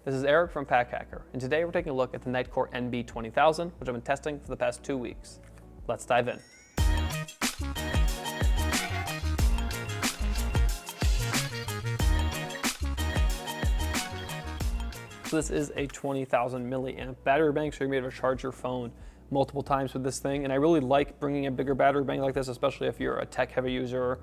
This is Eric from Pack Hacker, and today we're taking a look at the NITECORE NB20000, which I've been testing for the past 2 weeks. Let's dive in. So this is a 20,000 milliamp battery bank, so you're going to be able to charge your phone multiple times with this thing. And I really like bringing a bigger battery bank like this, especially if you're a tech-heavy user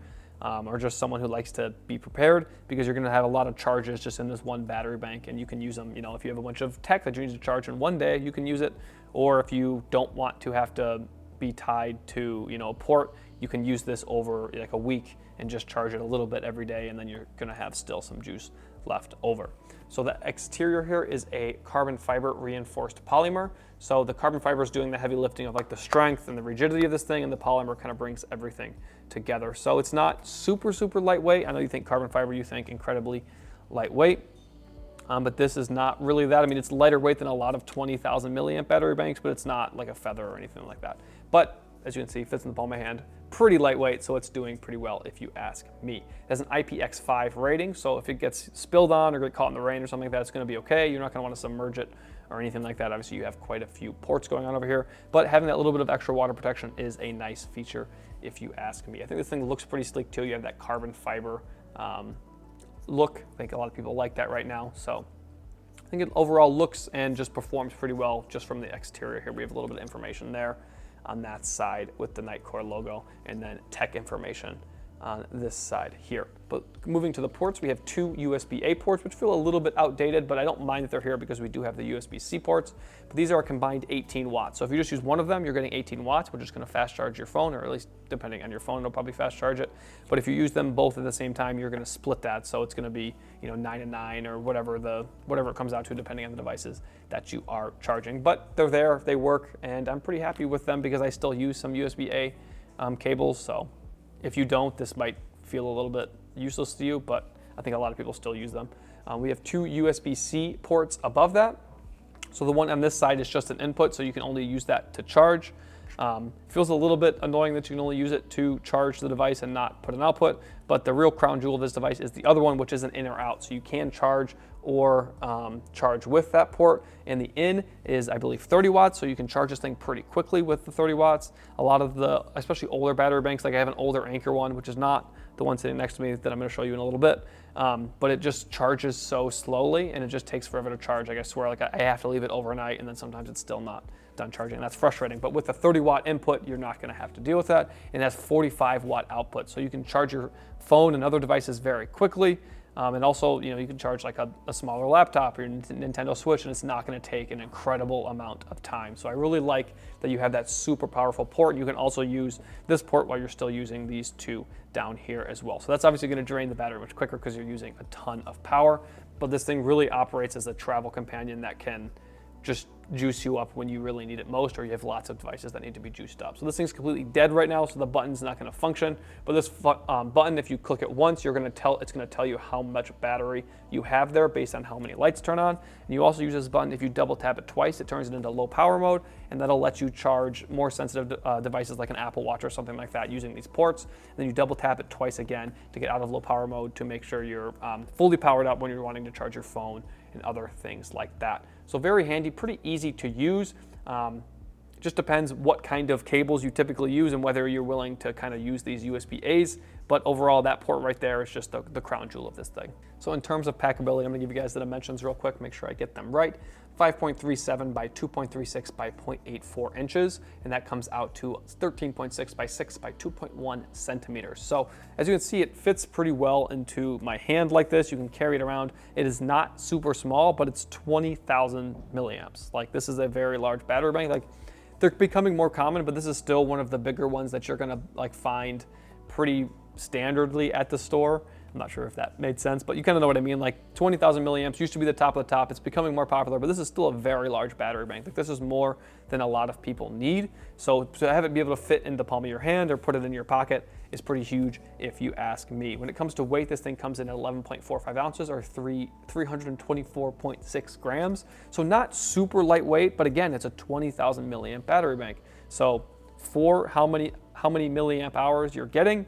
or just someone who likes to be prepared, because you're going to have a lot of charges just in this one battery bank, and you can use them. You know, if you have a bunch of tech that you need to charge in one day, you can use it. Or if you don't want to have to be tied to, a port, you can use this over like a week and just charge it a little bit every day, and then you're going to have still some juice left over. So the exterior here is a carbon fiber reinforced polymer. So the carbon fiber is doing the heavy lifting of like the strength and the rigidity of this thing, and the polymer kind of brings everything together. So it's not super lightweight. I know you think carbon fiber, you think incredibly lightweight, but this is not really that. I mean, it's lighter weight than a lot of 20,000 milliamp battery banks, but it's not like a feather or anything like that. But as you can see, it fits in the palm of my hand. Pretty lightweight, so it's doing pretty well if you ask me. It has an IPX5 rating, so if it gets spilled on or get caught in the rain or something like that, it's going to be okay. You're not going to want to submerge it or anything like that. Obviously, you have quite a few ports going on over here, but having that little bit of extra water protection is a nice feature if you ask me. I think this thing looks pretty sleek too. You have that carbon fiber look. I think a lot of people like that right now, so I think it overall looks and just performs pretty well just from the exterior here. We have a little bit of information there on that side with the NITECORE logo, and then tech information on this side here. But moving to the ports, we have 2 USB-A ports, which feel a little bit outdated, but I don't mind that they're here because we do have the USB-C ports. But these are a combined 18 watts. So if you just use one of them, you're getting 18 watts, which is going to fast charge your phone, or at least depending on your phone, it'll probably fast charge it. But if you use them both at the same time, you're going to split that. So it's going to be 9 and 9 or whatever it comes out to, depending on the devices that you are charging. But they're there, they work, and I'm pretty happy with them because I still use some USB-A cables. So if you don't, this might feel a little bit useless to you, but I think a lot of people still use them. We have 2 USB-C ports above that. So the one on this side is just an input, so you can only use that to charge. Feels a little bit annoying that you can only use it to charge the device and not put an output, but the real crown jewel of this device is the other one, which is an in or out. So you can charge or charge with that port, and the in is, I believe, 30 watts, so you can charge this thing pretty quickly with the 30 watts. A lot of the, especially older battery banks, like I have an older Anchor one, which is not the one sitting next to me that I'm going to show you in a little bit, but it just charges so slowly, and it just takes forever to charge. Like I swear, like I have to leave it overnight, and then sometimes it's still not done charging. That's frustrating, but with the 30 watt input, you're not going to have to deal with that, and that's 45 watt output, so you can charge your phone and other devices very quickly. And also, you can charge like a smaller laptop or your Nintendo Switch, and it's not going to take an incredible amount of time. So I really like that you have that super powerful port. You can also use this port while you're still using these 2 down here as well. So that's obviously going to drain the battery much quicker because you're using a ton of power. But this thing really operates as a travel companion that can just juice you up when you really need it most, or you have lots of devices that need to be juiced up. So this thing's completely dead right now, so the button's not going to function. But this button, if you click it once, it's going to tell you how much battery you have there based on how many lights turn on. And you also use this button, if you double tap it twice, it turns it into low power mode, and that'll let you charge more sensitive devices like an Apple Watch or something like that using these ports. And then you double tap it twice again to get out of low power mode to make sure you're fully powered up when you're wanting to charge your phone and other things like that. So very handy, pretty easy to use. Just depends what kind of cables you typically use and whether you're willing to kind of use these USB-As. But overall, that port right there is just the crown jewel of this thing. So in terms of packability, I'm gonna give you guys the dimensions real quick, make sure I get them right. 5.37 by 2.36 by 0.84 inches, and that comes out to 13.6 by 6 by 2.1 centimeters. So as you can see, it fits pretty well into my hand like this. You can carry it around. It is not super small, but it's 20,000 milliamps. Like, this is a very large battery bank. Like, they're becoming more common, but this is still one of the bigger ones that you're gonna find pretty standardly at the store. I'm not sure if that made sense, but you kind of know what I mean. Like 20,000 milliamps used to be the top of the top. It's becoming more popular, but this is still a very large battery bank. Like, this is more than a lot of people need. So to have it be able to fit in the palm of your hand or put it in your pocket is pretty huge if you ask me. When it comes to weight, this thing comes in at 11.45 ounces or 324.6 grams. So not super lightweight, but again, it's a 20,000 milliamp battery bank. So for how many milliamp hours you're getting,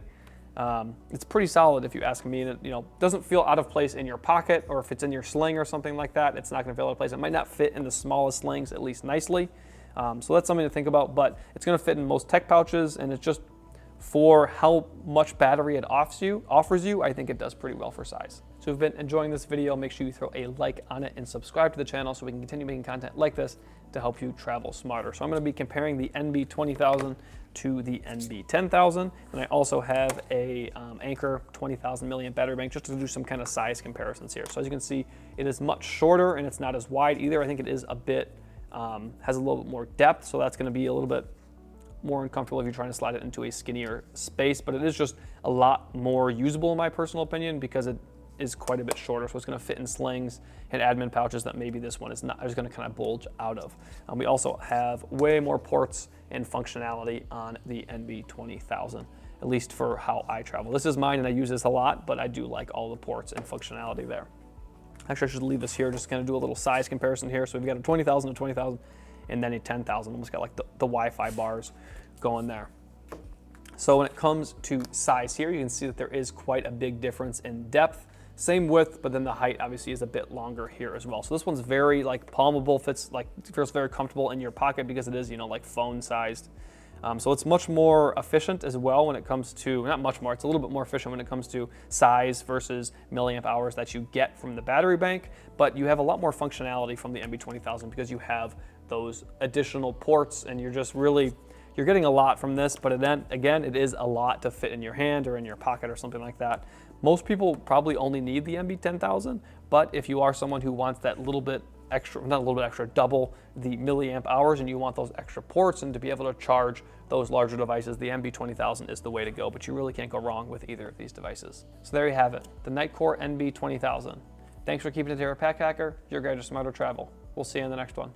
It's pretty solid if you ask me, and it, you know, doesn't feel out of place in your pocket, or if it's in your sling or something like that, it's not going to feel out of place. It might not fit in the smallest slings, at least nicely. So that's something to think about, but it's going to fit in most tech pouches, and it's just for how much battery it offers you, I think it does pretty well for size. So if you've been enjoying this video, make sure you throw a like on it and subscribe to the channel so we can continue making content like this to help you travel smarter. So I'm going to be comparing the NB20000 to the NB10000, and I also have a Anker 20,000 milliamp battery bank just to do some kind of size comparisons here. So as you can see, it is much shorter and it's not as wide either. I think it is a bit, has a little bit more depth, so that's going to be a little bit more uncomfortable if you're trying to slide it into a skinnier space, but it is just a lot more usable in my personal opinion because it is quite a bit shorter, so it's going to fit in slings and admin pouches that maybe this one is not, is going to kind of bulge out of. We also have way more ports and functionality on the NB20000, at least for how I travel. This is mine and I use this a lot, but I do like all the ports and functionality there. Actually, I should leave this here, just kind of do a little size comparison here. So we've got a 20,000 to 20,000 and then a 10,000, almost got like the Wi-Fi bars going there. So when it comes to size here, you can see that there is quite a big difference in depth. Same width, but then the height obviously is a bit longer here as well. So this one's very like palmable, feels very comfortable in your pocket because it is, you know, like phone sized. So it's much more efficient as well when it comes to, not much more, it's a little bit more efficient when it comes to size versus milliamp hours that you get from the battery bank, but you have a lot more functionality from the NB20000 because you have those additional ports and you're just really, you're getting a lot from this, but then again, it is a lot to fit in your hand or in your pocket or something like that. Most people probably only need the NB10000, but if you are someone who wants that little bit extra, not a little bit extra, double the milliamp hours, and you want those extra ports and to be able to charge those larger devices, the NB20000 is the way to go, but you really can't go wrong with either of these devices. So there you have it, the NITECORE NB20000. Thanks for keeping it here at Pack Hacker, your guide to smarter travel. We'll see you in the next one.